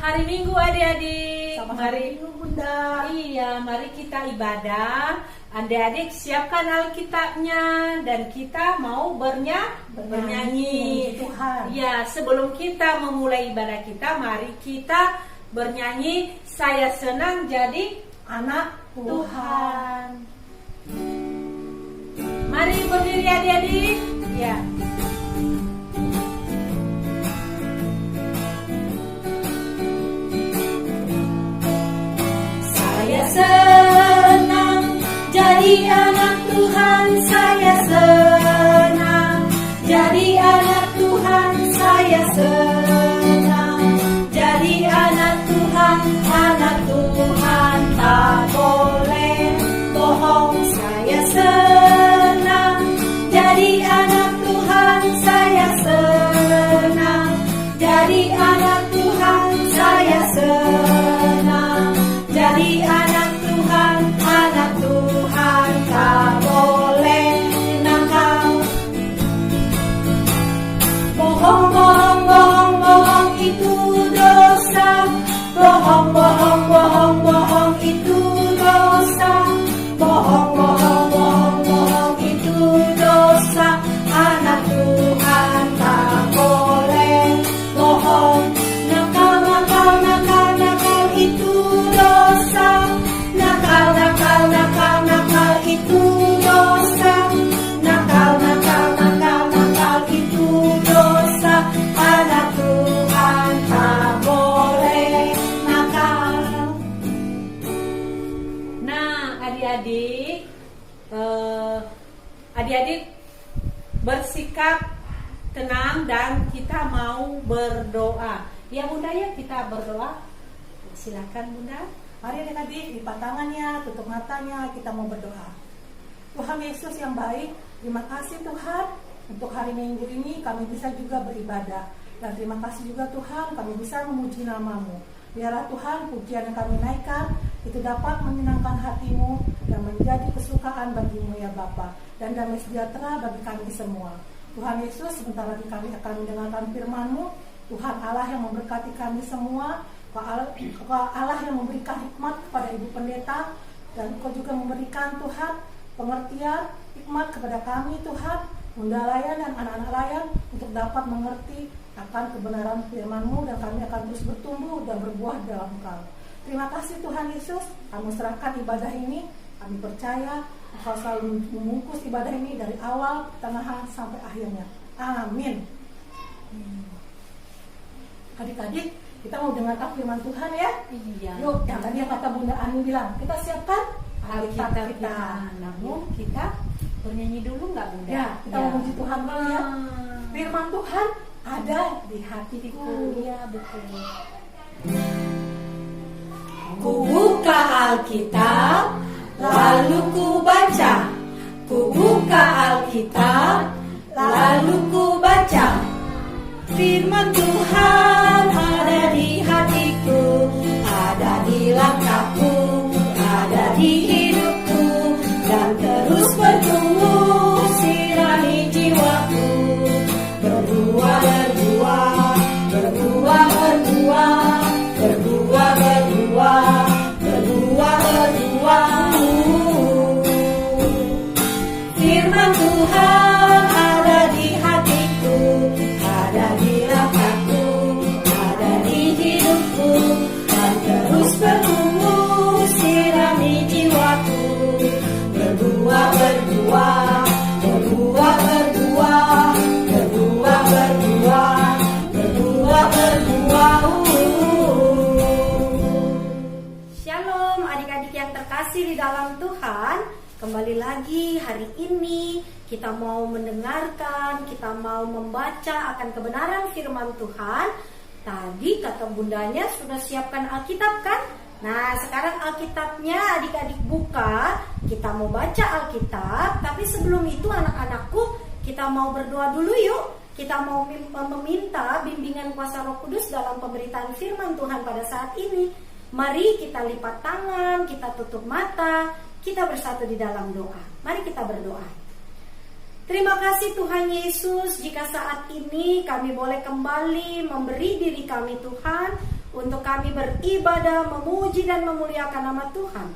hari Minggu adik-adik. Selamat hari Minggu Bunda. Iya, mari kita ibadah. Adik-adik siapkan Alkitabnya dan kita mau bernyanyi. Tuhan. Ya, sebelum kita memulai ibadah kita, mari kita bernyanyi Saya Senang Jadi Anak Tuhan. Mari berdiri adik-adik. Ya. Saya senang jadi anak Tuhan, saya senang jadi anak Tuhan, saya senang jadi anak Tuhan tak boleh bohong. Saya senang jadi anak Tuhan, saya senang jadi anak Tuhan, saya senang jadi anak Tuhan tak boleh nakal. Bohong, bohong, bohong, bohong itu dosa. Bohong, bohong, bohong, bohong itu dosa. Bohong, bohong, bohong, bohong itu dosa. Anak Tuhan tak boleh bohong. Nakal, nakal, nakal, nakal itu dosa. Nakal, nakal, nakal, nakal itu dosa. Nakal, nakal, nakal, nakal itu dosa. Anak Tuhan tak boleh nakal. Nah, adik-adik bersikap tenang dan kita mau berdoa. Ya Bunda, ya kita berdoa. Silakan Bunda. Mari adik-adik lipat tangannya, tutup matanya, kita mau berdoa. Tuhan Yesus yang baik, terima kasih Tuhan untuk hari Minggu ini kami bisa juga beribadah. Dan terima kasih juga Tuhan kami bisa memuji nama-Mu. Biarlah Tuhan pujian yang kami naikkan itu dapat menyenangkan hati-Mu dan menjadi kesukaan bagi-Mu ya Bapa, dan damai sejahtera bagi kami semua. Tuhan Yesus, sebentar lagi kami akan mendengarkan firman-Mu. Tuhan Allah yang memberkati kami semua, Kau Allah yang memberikan hikmat kepada Ibu Pendeta, dan Kau juga memberikan Tuhan pengertian hikmat kepada kami Tuhan, Bunda Layan dan anak-anak Layan untuk dapat mengerti akan kebenaran firman-Mu, dan kami akan terus bertumbuh dan berbuah dalam Engkau. Terima kasih Tuhan Yesus, kami serahkan ibadah ini. Kami percaya Engkau selalu membungkus ibadah ini dari awal, pertengahan sampai akhirnya. Amin. Adik-adik, kita mau dengarkan firman Tuhan ya. Iya. Yuk, yang tadi yang kata Bunda Ani bilang, kita siapkan Alkitab kita. Namun kita bernyanyi dulu nggak Bunda? Ya, kita memuji Tuhan dulu ya. Firman Tuhan ada di hatiku. Iya, betul. Ku buka Alkitab, lalu ku baca. Ku buka Alkitab, lalu ku baca. Firman Tuhan ada di hatiku, ada di langkahku, ada di hidupku, dan terus bertumbuh sirami jiwaku. Berbuah, berbuah, berbuah, berbuah, berbuah, berbuah, berbuah, berbuah. Firman Tuhan ada di hatiku, ada di langkahku, ada di hidupku, dan terus bertumbuh sirami jiwaku. Berbuah, berbuah, berbuah, berbuah, berbuah, berbuah, berbuah, berbuah. Shalom adik-adik yang terkasih di dalam Tuhan. Kembali lagi hari ini kita mau mendengarkan, kita mau membaca akan kebenaran firman Tuhan. Tadi kata bundanya sudah siapkan Alkitab kan? Nah sekarang Alkitabnya adik-adik buka. Kita mau baca Alkitab. Tapi sebelum itu anak-anakku, kita mau berdoa dulu yuk. Kita mau meminta bimbingan kuasa Roh Kudus dalam pemberitaan firman Tuhan pada saat ini. Mari kita lipat tangan, kita tutup mata, kita bersatu di dalam doa. Mari kita berdoa. Terima kasih Tuhan Yesus, jika saat ini kami boleh kembali memberi diri kami Tuhan untuk kami beribadah, memuji dan memuliakan nama Tuhan.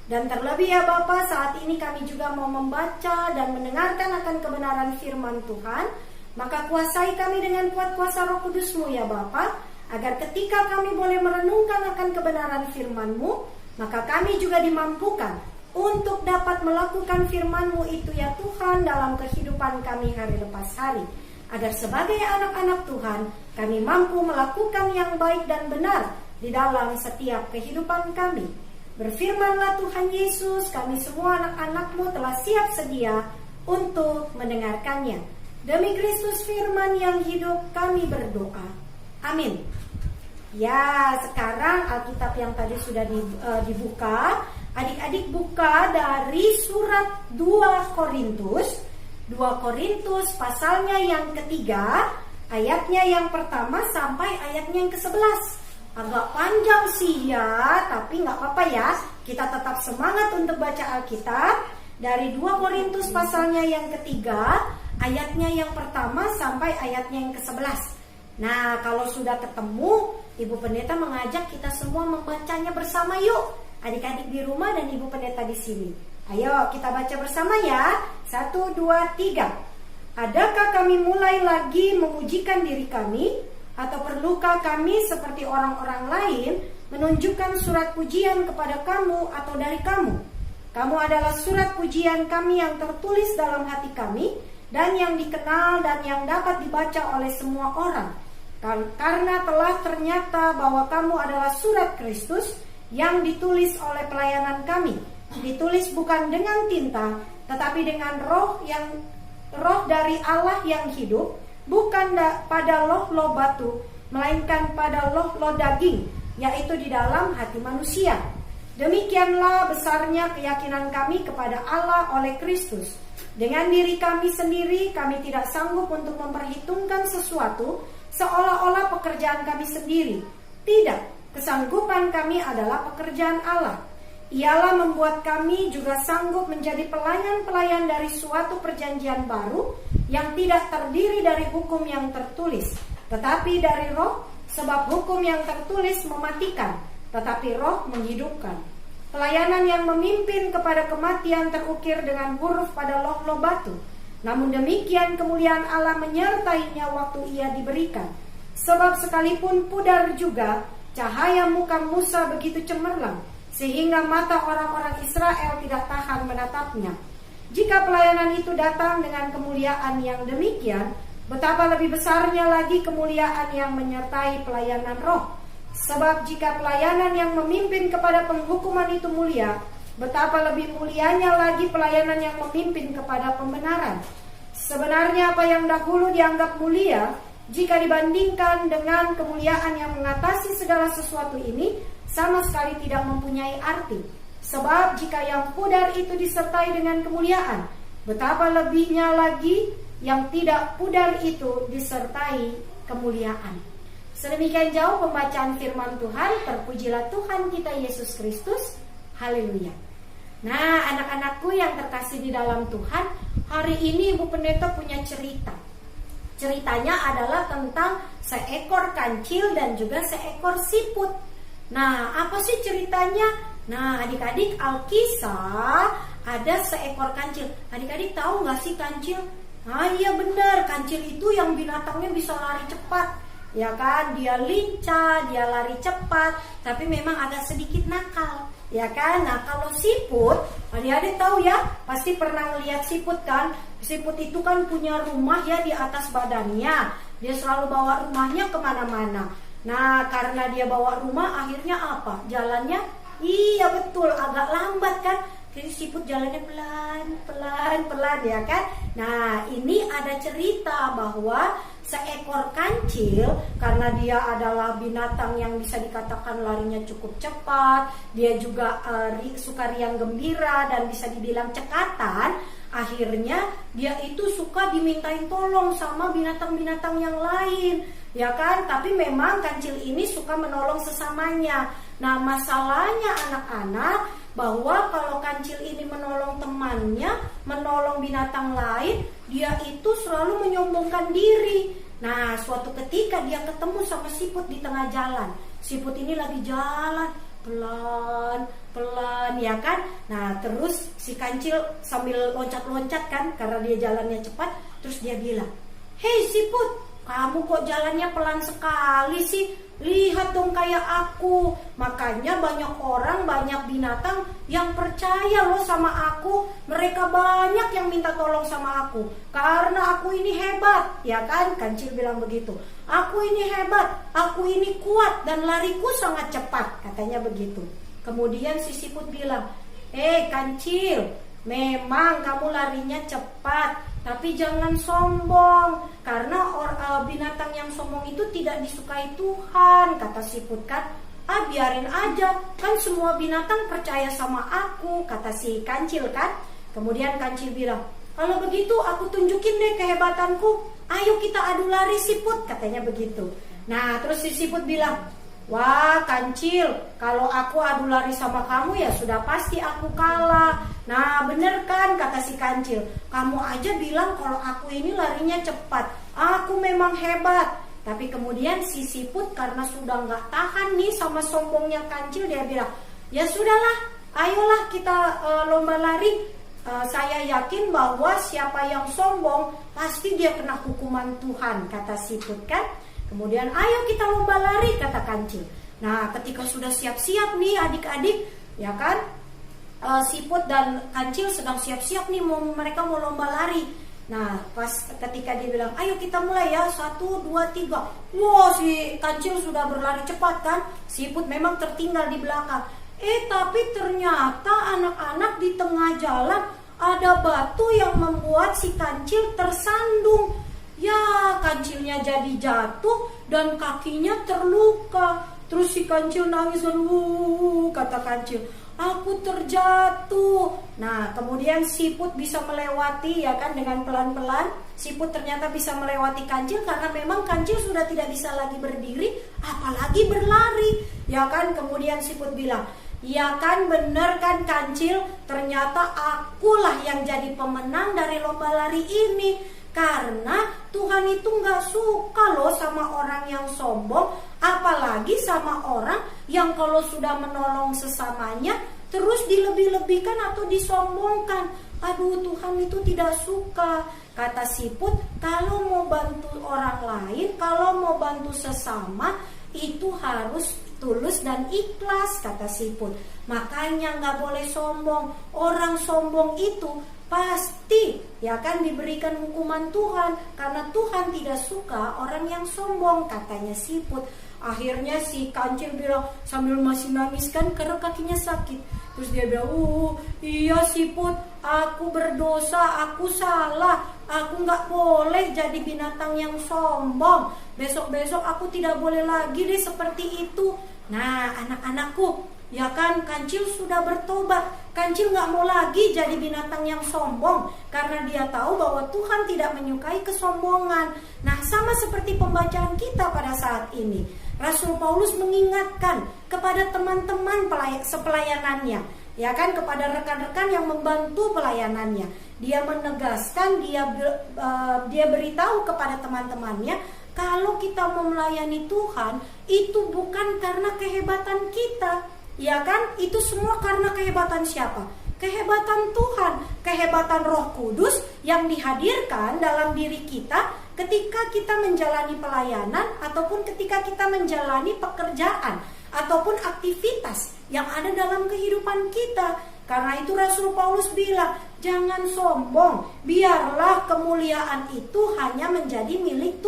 Dan terlebih ya Bapa, saat ini kami juga mau membaca dan mendengarkan akan kebenaran firman Tuhan. Maka kuasai kami dengan kuat kuasa Roh Kudus-Mu ya Bapa, agar ketika kami boleh merenungkan akan kebenaran firman-Mu, maka kami juga dimampukan untuk dapat melakukan firman-Mu itu ya Tuhan dalam kehidupan kami hari lepas hari. Agar sebagai anak-anak Tuhan, kami mampu melakukan yang baik dan benar di dalam setiap kehidupan kami. Berfirmanlah Tuhan Yesus, kami semua anak-anak-Mu telah siap sedia untuk mendengarkannya. Demi Kristus firman yang hidup kami berdoa. Amin. Ya, sekarang Alkitab yang tadi sudah dibuka, adik-adik buka dari surat 2 Korintus. 2 Korintus pasalnya yang ketiga, ayatnya yang pertama sampai ayatnya yang ke-11. Agak panjang sih ya, tapi gak apa-apa ya. Kita tetap semangat untuk baca Alkitab. Dari 2 Korintus pasalnya yang ketiga, ayatnya yang pertama sampai ayatnya yang ke-11. Nah, kalau sudah ketemu, Ibu Pendeta mengajak kita semua membacanya bersama yuk. Adik-adik di rumah dan Ibu Pendeta di sini. Ayo kita baca bersama ya. 1, 2, 3. Adakah kami mulai lagi memujikan diri kami? Atau perlukah kami seperti orang-orang lain menunjukkan surat pujian kepada kamu atau dari kamu? Kamu adalah surat pujian kami yang tertulis dalam hati kami dan yang dikenal dan yang dapat dibaca oleh semua orang. Karena telah ternyata bahwa kamu adalah surat Kristus yang ditulis oleh pelayanan kami. Ditulis bukan dengan tinta, tetapi dengan roh dari Allah yang hidup, bukan pada loh-loh batu, melainkan pada loh-loh daging, yaitu di dalam hati manusia. Demikianlah besarnya keyakinan kami kepada Allah oleh Kristus. Dengan diri kami sendiri, kami tidak sanggup untuk memperhitungkan sesuatu seolah-olah pekerjaan kami sendiri. Tidak, kesanggupan kami adalah pekerjaan Allah. Ialah membuat kami juga sanggup menjadi pelayan-pelayan dari suatu perjanjian baru yang tidak terdiri dari hukum yang tertulis, tetapi dari roh, sebab hukum yang tertulis mematikan, tetapi roh menghidupkan. Pelayanan yang memimpin kepada kematian terukir dengan huruf pada loh-loh batu. Namun demikian kemuliaan Allah menyertainya waktu ia diberikan. Sebab sekalipun pudar juga, cahaya muka Musa begitu cemerlang, sehingga mata orang-orang Israel tidak tahan menatapnya. Jika pelayanan itu datang dengan kemuliaan yang demikian, betapa lebih besarnya lagi kemuliaan yang menyertai pelayanan roh. Sebab jika pelayanan yang memimpin kepada penghukuman itu mulia, betapa lebih mulianya lagi pelayanan yang memimpin kepada pembenaran. Sebenarnya apa yang dahulu dianggap mulia, jika dibandingkan dengan kemuliaan yang mengatasi segala sesuatu ini, sama sekali tidak mempunyai arti. Sebab jika yang pudar itu disertai dengan kemuliaan, betapa lebihnya lagi yang tidak pudar itu disertai kemuliaan. Sedemikian jauh pembacaan firman Tuhan. Terpujilah Tuhan kita Yesus Kristus. Haleluya. Nah, anak-anakku yang terkasih di dalam Tuhan, hari ini Ibu Pendeta punya cerita. Ceritanya adalah tentang seekor kancil dan juga seekor siput. Nah, apa sih ceritanya? Nah, adik-adik, Alkisah ada seekor kancil. Adik-adik tahu gak sih kancil? Nah, iya benar, kancil itu yang binatangnya bisa lari cepat. Ya kan, dia lincah, dia lari cepat, tapi memang agak sedikit nakal. Ya kan, nah kalau siput, adik-adik tahu ya, pasti pernah lihat siput kan. Siput itu kan punya rumah ya di atas badannya. Dia selalu bawa rumahnya kemana-mana. Nah, karena dia bawa rumah, akhirnya apa? Jalannya, iya betul, agak lambat kan. Jadi siput jalannya pelan ya kan. Nah, ini ada cerita bahwa seekor kancil, karena dia adalah binatang yang bisa dikatakan larinya cukup cepat, dia juga suka riang gembira dan bisa dibilang cekatan. Akhirnya dia itu suka dimintain tolong sama binatang-binatang yang lain, ya kan? Tapi memang kancil ini suka menolong sesamanya. Nah, masalahnya anak-anak, bahwa kalau kancil ini menolong temannya, menolong binatang lain, dia itu selalu menyombongkan diri. Nah, suatu ketika dia ketemu sama siput di tengah jalan. Siput ini lagi jalan pelan-pelan, ya kan. Nah terus si kancil sambil loncat-loncat kan, karena dia jalannya cepat. Terus dia bilang, "Hei siput, kamu kok jalannya pelan sekali sih? Lihat dong kayak aku." Makanya banyak orang, banyak binatang yang percaya loh sama aku. Mereka banyak yang minta tolong sama aku karena aku ini hebat, ya kan. Kancil bilang begitu, "Aku ini hebat, aku ini kuat dan lariku sangat cepat," katanya begitu. Kemudian si siput bilang, Kancil, memang kamu larinya cepat, tapi jangan sombong, karena binatang yang sombong itu tidak disukai Tuhan," kata siput kan. Biarin aja, kan semua binatang percaya sama aku, kata si kancil kan. Kemudian kancil bilang, "Kalau begitu aku tunjukin deh kehebatanku, ayo kita adu lari siput," katanya begitu. Nah terus si siput bilang, "Wah kancil, kalau aku adu lari sama kamu ya sudah pasti aku kalah." "Nah bener kan," kata si kancil, "kamu aja bilang kalau aku ini larinya cepat, aku memang hebat." Tapi kemudian si siput karena sudah gak tahan nih sama sombongnya kancil, dia bilang, "Ya sudahlah, ayolah kita lomba lari. Saya yakin bahwa siapa yang sombong pasti dia kena hukuman Tuhan," kata siput kan. Kemudian, "Ayo kita lomba lari," kata kancil. Nah ketika sudah siap-siap nih adik-adik, ya kan, siput dan kancil sedang siap-siap nih, mereka mau lomba lari. Nah pas ketika dia bilang, "Ayo kita mulai ya, 1, 2, 3. Wah si kancil sudah berlari cepat kan. Siput memang tertinggal di belakang. Tapi ternyata anak-anak di tengah jalan ada batu yang membuat si kancil tersandung. Ya kancilnya jadi jatuh dan kakinya terluka. Terus si kancil nangis, kata kancil, "Aku terjatuh." Nah kemudian siput bisa melewati, ya kan, dengan pelan-pelan. Siput ternyata bisa melewati kancil karena memang kancil sudah tidak bisa lagi berdiri, apalagi berlari, ya kan. Kemudian siput bilang, "Ya kan, bener kan kancil, ternyata akulah yang jadi pemenang dari lomba lari ini. Karena Tuhan itu gak suka loh sama orang yang sombong, apalagi sama orang yang kalau sudah menolong sesamanya terus dilebih-lebihkan atau disombongkan. Aduh, Tuhan itu tidak suka." Kata siput, kalau mau bantu orang lain, kalau mau bantu sesama, itu harus tulus dan ikhlas, kata siput. Makanya gak boleh sombong. Orang sombong itu pasti, ya kan, diberikan hukuman Tuhan, karena Tuhan tidak suka orang yang sombong, katanya siput. Akhirnya si kancil bilang sambil masih nangis kan karena kakinya sakit. Terus dia bilang, iya siput, aku berdosa, aku salah, aku gak boleh jadi binatang yang sombong. Besok-besok aku tidak boleh lagi deh seperti itu. Nah anak-anakku, ya kan, kancil sudah bertobat. Kancil gak mau lagi jadi binatang yang sombong, karena dia tahu bahwa Tuhan tidak menyukai kesombongan. Nah sama seperti pembacaan kita pada saat ini, Rasul Paulus mengingatkan kepada teman-teman sepelayanannya, ya kan, kepada rekan-rekan yang membantu pelayanannya. Dia menegaskan, dia beritahu kepada teman-temannya, kalau kita mau melayani Tuhan, itu bukan karena kehebatan kita, ya kan, itu semua karena kehebatan siapa? Kehebatan Tuhan, kehebatan Roh Kudus yang dihadirkan dalam diri kita ketika kita menjalani pelayanan ataupun ketika kita menjalani pekerjaan ataupun aktivitas yang ada dalam kehidupan kita. Karena itu Rasul Paulus bilang, jangan sombong, biarlah kemuliaan itu hanya menjadi milik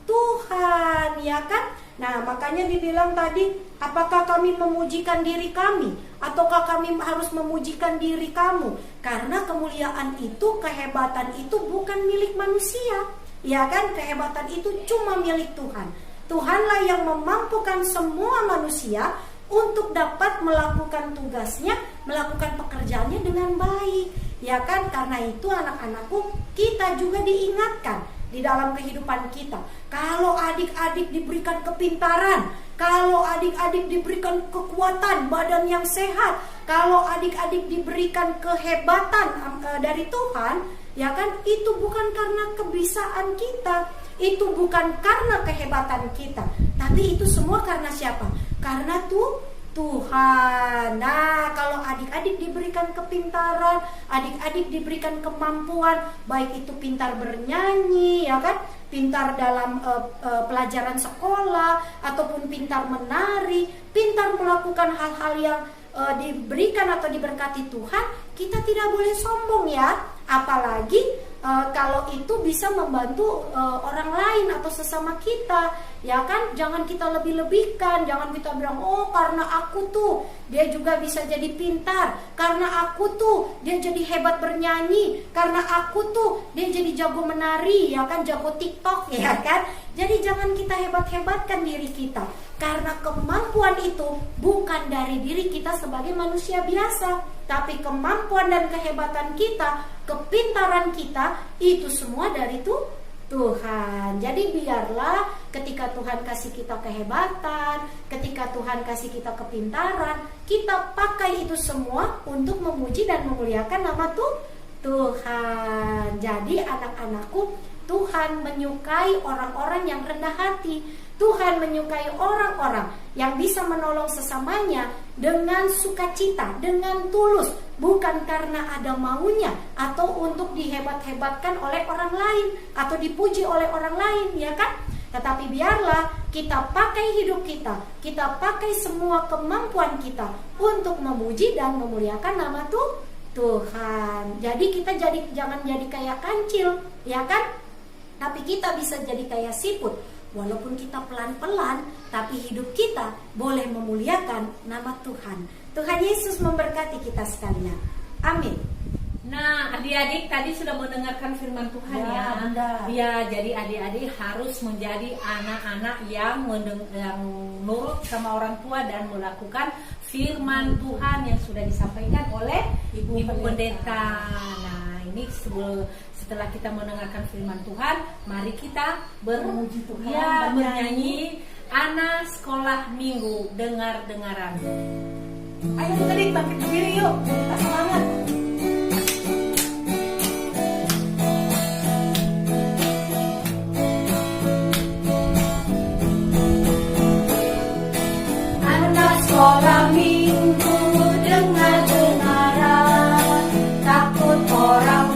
Tuhan, ya kan? Nah makanya dibilang tadi, apakah kami memujikan diri kami ataukah kami harus memujikan diri kamu? Karena kemuliaan itu, kehebatan itu bukan milik manusia, ya kan? Kehebatan itu cuma milik Tuhan. Tuhanlah yang memampukan semua manusia untuk dapat melakukan tugasnya, melakukan pekerjaannya dengan baik, ya kan? Karena itu anak-anakku, kita juga diingatkan di dalam kehidupan kita. Kalau adik-adik diberikan kepintaran, kalau adik-adik diberikan kekuatan badan yang sehat, kalau adik-adik diberikan kehebatan dari Tuhan, ya kan, itu bukan karena kebisaan kita, itu bukan karena kehebatan kita, tapi itu semua karena siapa? Karena Tuhan. Nah, kalau adik-adik diberikan kepintaran, adik-adik diberikan kemampuan, baik itu pintar bernyanyi, ya kan, pintar dalam pelajaran sekolah, ataupun pintar menari, pintar melakukan hal-hal yang diberikan atau diberkati Tuhan, kita tidak boleh sombong ya. Apalagi kalau itu bisa membantu orang lain atau sesama kita, ya kan. Jangan kita lebih-lebihkan, jangan kita bilang, oh karena aku tuh dia juga bisa jadi pintar, karena aku tuh dia jadi hebat bernyanyi, karena aku tuh dia jadi jago menari, ya kan, jago TikTok, ya kan. Jadi jangan kita hebat-hebatkan diri kita, karena kemampuan itu bukan dari diri kita sebagai manusia biasa, tapi kemampuan dan kehebatan kita, kepintaran kita, itu semua dari Tuhan. Jadi biarlah ketika Tuhan kasih kita kehebatan, ketika Tuhan kasih kita kepintaran, kita pakai itu semua untuk memuji dan memuliakan nama Tuhan. Jadi anak-anakku, Tuhan menyukai orang-orang yang rendah hati. Tuhan menyukai orang-orang yang bisa menolong sesamanya dengan sukacita, dengan tulus, bukan karena ada maunya atau untuk dihebat-hebatkan oleh orang lain atau dipuji oleh orang lain, ya kan? Tetapi biarlah kita pakai hidup kita pakai semua kemampuan kita untuk memuji dan memuliakan nama Tuhan. Jadi kita jangan jadi kayak kancil, ya kan? Tapi kita bisa jadi kayak siput. Walaupun kita pelan-pelan, tapi hidup kita boleh memuliakan nama Tuhan. Tuhan Yesus memberkati kita sekalian. Amin. Nah, adik-adik tadi sudah mendengarkan firman Tuhan ya. Ya, jadi adik-adik harus menjadi anak-anak yang nurut sama orang tua dan melakukan firman Tuhan yang sudah disampaikan oleh Ibu Pendeta. Nah, ini setelah kita mendengarkan firman Tuhan, mari kita memuji Tuhan, bernyanyi Anak Sekolah Minggu, dengar-dengaran. Ayo adik bangkit berdiri yuk, kita semangat. Anak sekolah minggu, dengar-dengaran, takut orang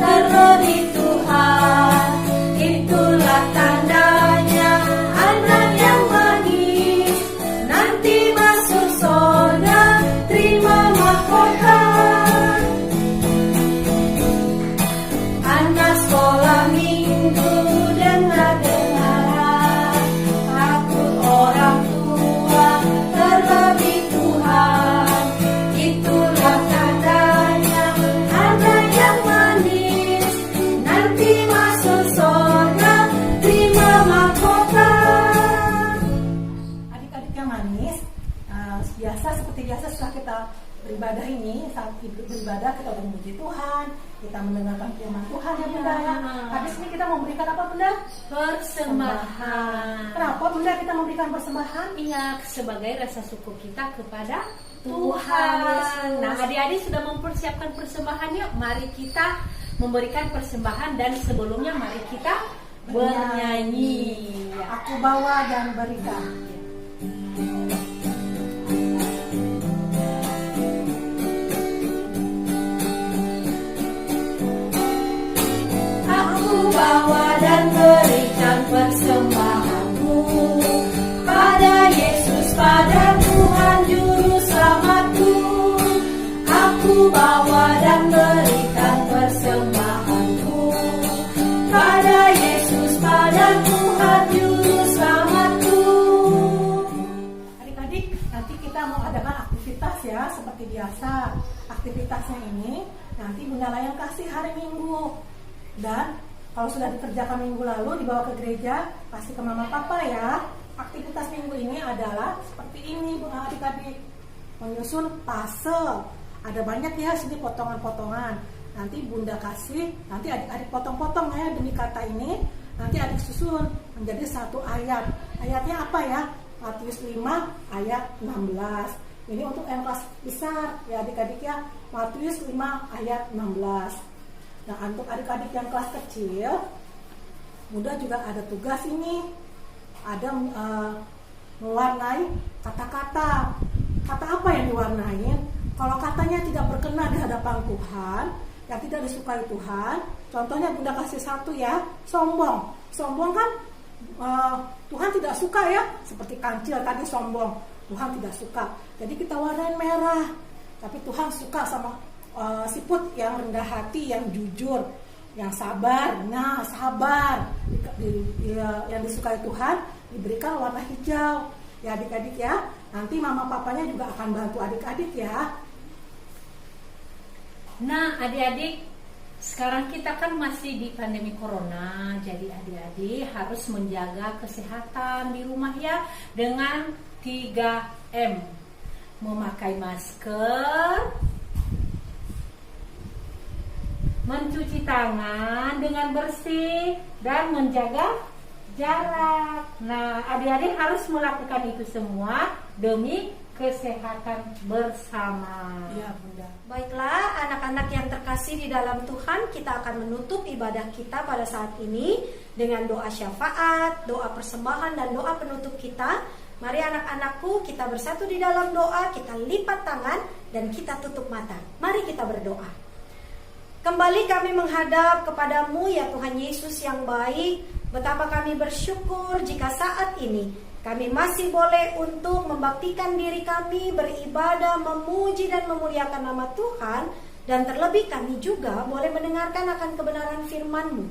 terlebih Tuhan, itulah tandanya anak yang manis, nanti masuk surga, terima mahkota. Anak sekolah minggu, dengar-dengaran, takut orang tua, terlebih Tuhan, itulah tandanya anak yang manis, nanti masuk surga, terima mahkota. Adik-adik yang manis, seperti biasa setelah kita beribadah ini, saat beribadah kita memuji Tuhan, kita mendengarkan firman Tuhan ya Bunda ya. Habis ini kita memberikan apa Bunda? Persembahan. Kenapa Bunda kita memberikan persembahan? Iya, sebagai rasa syukur kita kepada Tuhan. Nah, adik-adik sudah mempersiapkan persembahannya. Mari kita memberikan persembahan dan sebelumnya mari kita bernyanyi. Aku bawa dan berikan. Aku bawa dan berikan persembahanku pada Yesus, pada Tuhan Juru Selamatku. Aku bawa dan berikan persembahanku pada Yesus, pada Tuhan Juru Selamatku. Adik-adik, nanti kita mau adakan aktivitas ya, seperti biasa. Aktivitasnya ini nanti Bunda Layang kasih hari Minggu. Dan kalau sudah dikerjakan minggu lalu dibawa ke gereja, kasih ke mama papa ya. Aktivitas minggu ini adalah seperti ini Bu adik-adik, menyusun puzzle. Ada banyak ya sini potongan-potongan. Nanti Bunda kasih, nanti adik-adik potong-potong ya demi kata ini. Nanti adik susun menjadi satu ayat. Ayatnya apa ya? Matius 5 ayat 16. Ini untuk yang kelas besar ya adik-adik ya. Matius 5 ayat 16. Nah untuk adik-adik yang kelas kecil, Bunda juga ada tugas ini. Ada mewarnai kata-kata. Kata apa yang diwarnain? Kalau katanya tidak berkenan di hadapan Tuhan, yang tidak disukai Tuhan, contohnya Bunda kasih satu ya, sombong. Sombong kan Tuhan tidak suka ya, seperti kancil tadi sombong, Tuhan tidak suka. Jadi kita warnain merah. Tapi Tuhan suka sama siput yang rendah hati, yang jujur, yang sabar. Nah, sabar yang disukai Tuhan diberikan warna hijau. Ya adik-adik ya, nanti mama papanya juga akan bantu adik-adik ya. Nah adik-adik, sekarang kita kan masih di pandemi corona, jadi adik-adik harus menjaga kesehatan di rumah ya dengan 3M. Memakai masker, mencuci tangan dengan bersih, dan menjaga jarak. Nah, adik-adik harus melakukan itu semua demi kesehatan bersama. Ya, Bunda. Baiklah, anak-anak yang terkasih di dalam Tuhan, kita akan menutup ibadah kita pada saat ini dengan doa syafaat, doa persembahan, dan doa penutup kita. Mari anak-anakku, kita bersatu di dalam doa, kita lipat tangan, dan kita tutup mata. Mari kita berdoa. Kembali kami menghadap kepadamu ya Tuhan Yesus yang baik. Betapa kami bersyukur jika saat ini kami masih boleh untuk membaktikan diri kami, beribadah, memuji dan memuliakan nama Tuhan. Dan terlebih kami juga boleh mendengarkan akan kebenaran firman-Mu.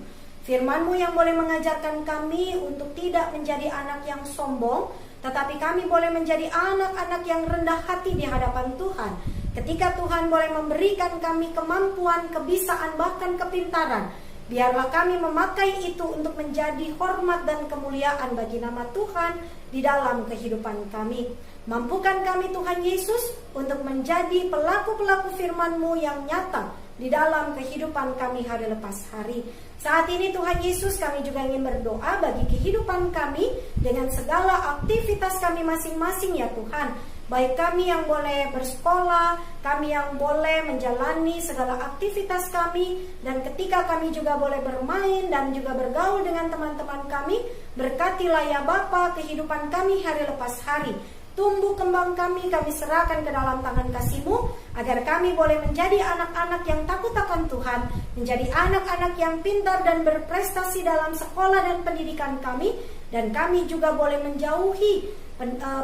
Firman-Mu yang boleh mengajarkan kami untuk tidak menjadi anak yang sombong, tetapi kami boleh menjadi anak-anak yang rendah hati di hadapan Tuhan. Ketika Tuhan boleh memberikan kami kemampuan, kebisaan, bahkan kepintaran, biarlah kami memakai itu untuk menjadi hormat dan kemuliaan bagi nama Tuhan di dalam kehidupan kami. Mampukan kami Tuhan Yesus untuk menjadi pelaku-pelaku firman-Mu yang nyata di dalam kehidupan kami hari lepas hari. Saat ini Tuhan Yesus, kami juga ingin berdoa bagi kehidupan kami dengan segala aktivitas kami masing-masing ya Tuhan. Baik kami yang boleh bersekolah, kami yang boleh menjalani segala aktivitas kami, dan ketika kami juga boleh bermain dan juga bergaul dengan teman-teman kami, berkatilah ya Bapa kehidupan kami hari lepas hari. Tumbuh kembang kami serahkan ke dalam tangan kasih-Mu, agar kami boleh menjadi anak-anak yang takut akan Tuhan, menjadi anak-anak yang pintar dan berprestasi dalam sekolah dan pendidikan kami, dan kami juga boleh menjauhi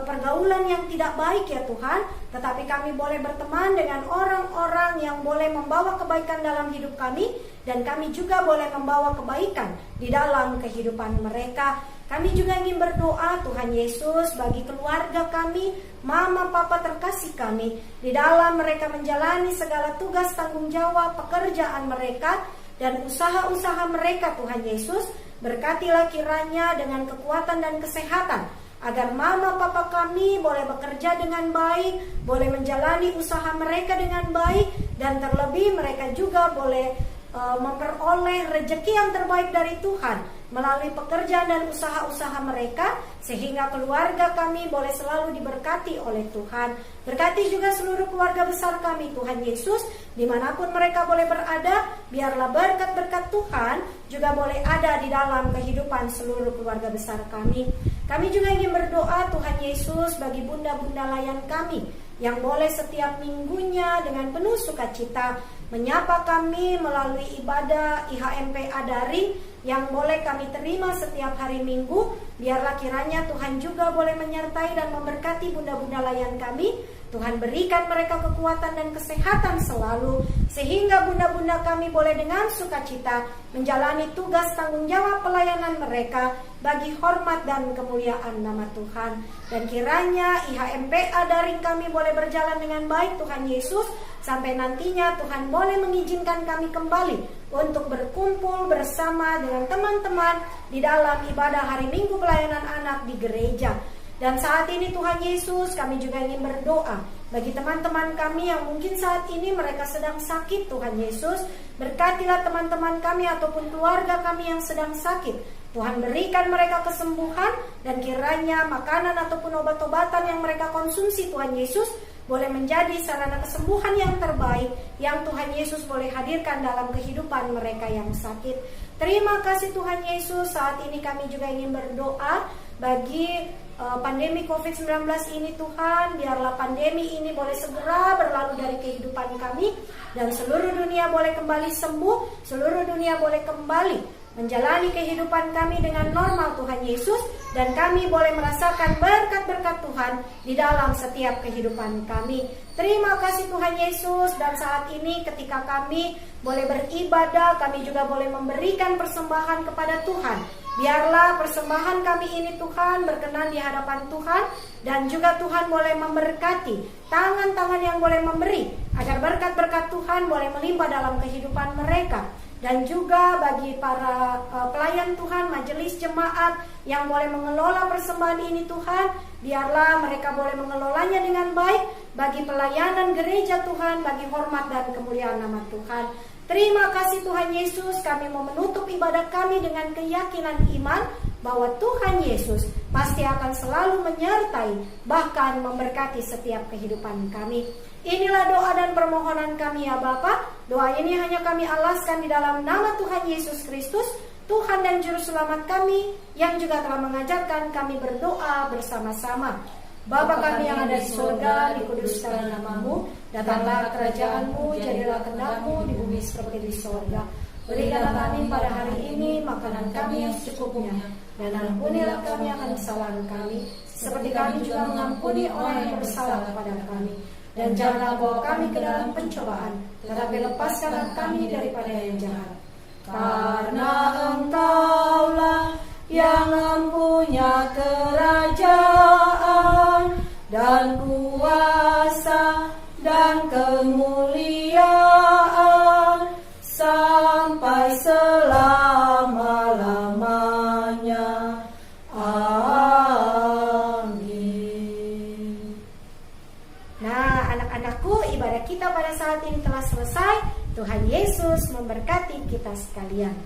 pergaulan yang tidak baik ya Tuhan, tetapi kami boleh berteman dengan orang-orang yang boleh membawa kebaikan dalam hidup kami, dan kami juga boleh membawa kebaikan di dalam kehidupan mereka. Kami juga ingin berdoa Tuhan Yesus bagi keluarga kami, mama papa terkasih kami, di dalam mereka menjalani segala tugas tanggung jawab pekerjaan mereka dan usaha-usaha mereka Tuhan Yesus. Berkatilah kiranya dengan kekuatan dan kesehatan, agar mama papa kami boleh bekerja dengan baik, boleh menjalani usaha mereka dengan baik, dan terlebih mereka juga boleh memperoleh rezeki yang terbaik dari Tuhan melalui pekerjaan dan usaha-usaha mereka, sehingga keluarga kami boleh selalu diberkati oleh Tuhan. Berkati juga seluruh keluarga besar kami Tuhan Yesus, dimanapun mereka boleh berada, biarlah berkat-berkat Tuhan juga boleh ada di dalam kehidupan seluruh keluarga besar kami. Kami juga ingin berdoa Tuhan Yesus bagi bunda-bunda layan kami, yang boleh setiap minggunya dengan penuh sukacita menyapa kami melalui ibadah IHMPA daring yang boleh kami terima setiap hari Minggu. Biarlah kiranya Tuhan juga boleh menyertai dan memberkati bunda-bunda layan kami. Tuhan berikan mereka kekuatan dan kesehatan selalu, sehingga bunda-bunda kami boleh dengan sukacita menjalani tugas tanggung jawab pelayanan mereka bagi hormat dan kemuliaan nama Tuhan. Dan kiranya IHMPA daring kami boleh berjalan dengan baik Tuhan Yesus, sampai nantinya Tuhan boleh mengizinkan kami kembali untuk berkumpul bersama dengan teman-teman di dalam ibadah hari Minggu pelayanan anak di gereja. Dan saat ini Tuhan Yesus, kami juga ingin berdoa bagi teman-teman kami yang mungkin saat ini mereka sedang sakit. Tuhan Yesus, berkatilah teman-teman kami ataupun keluarga kami yang sedang sakit. Tuhan, berikan mereka kesembuhan, dan kiranya makanan ataupun obat-obatan yang mereka konsumsi, Tuhan Yesus, boleh menjadi sarana kesembuhan yang terbaik yang Tuhan Yesus boleh hadirkan dalam kehidupan mereka yang sakit. Terima kasih Tuhan Yesus. Saat ini kami juga ingin berdoa bagi pandemi COVID-19 ini, Tuhan, biarlah pandemi ini boleh segera berlalu dari kehidupan kami, dan seluruh dunia boleh kembali sembuh, seluruh dunia boleh kembali menjalani kehidupan kami dengan normal, Tuhan Yesus, dan kami boleh merasakan berkat-berkat Tuhan di dalam setiap kehidupan kami. Terima kasih Tuhan Yesus. Dan saat ini ketika kami boleh beribadah, kami juga boleh memberikan persembahan kepada Tuhan. Biarlah persembahan kami ini, Tuhan, berkenan di hadapan Tuhan, dan juga Tuhan boleh memberkati tangan-tangan yang boleh memberi, agar berkat-berkat Tuhan boleh melimpah dalam kehidupan mereka. Dan juga bagi para pelayan Tuhan, majelis jemaat yang boleh mengelola persembahan ini, Tuhan, biarlah mereka boleh mengelolanya dengan baik bagi pelayanan gereja, Tuhan, bagi hormat dan kemuliaan nama Tuhan. Terima kasih Tuhan Yesus. Kami mau menutup ibadah kami dengan keyakinan iman bahwa Tuhan Yesus pasti akan selalu menyertai, bahkan memberkati setiap kehidupan kami. Inilah doa dan permohonan kami ya Bapa. Doa ini hanya kami alaskan di dalam nama Tuhan Yesus Kristus, Tuhan dan Juru Selamat kami, yang juga telah mengajarkan kami berdoa bersama-sama. Bapa kami yang ada di surga, dikuduskan nama-Mu, datanglah kerajaan-Mu, jadilah kehendak-Mu di bumi seperti di surga. Berikanlah kami pada hari ini makanan kami yang secukupnya, dan ampunilah kami akan kesalahan kami, seperti kami juga mengampuni orang yang bersalah kepada kami. Dan janganlah bawa kami ke dalam pencobaan, tetapi lepaskanlah kami daripada yang jahat. Karena Engkaulah yang mempunyai kerajaan dan kuasa dan kemuliaan sampai selama-lamanya. Amin. Nah, anak-anakku, ibadah kita pada saat ini telah selesai. Tuhan Yesus memberkati kita sekalian.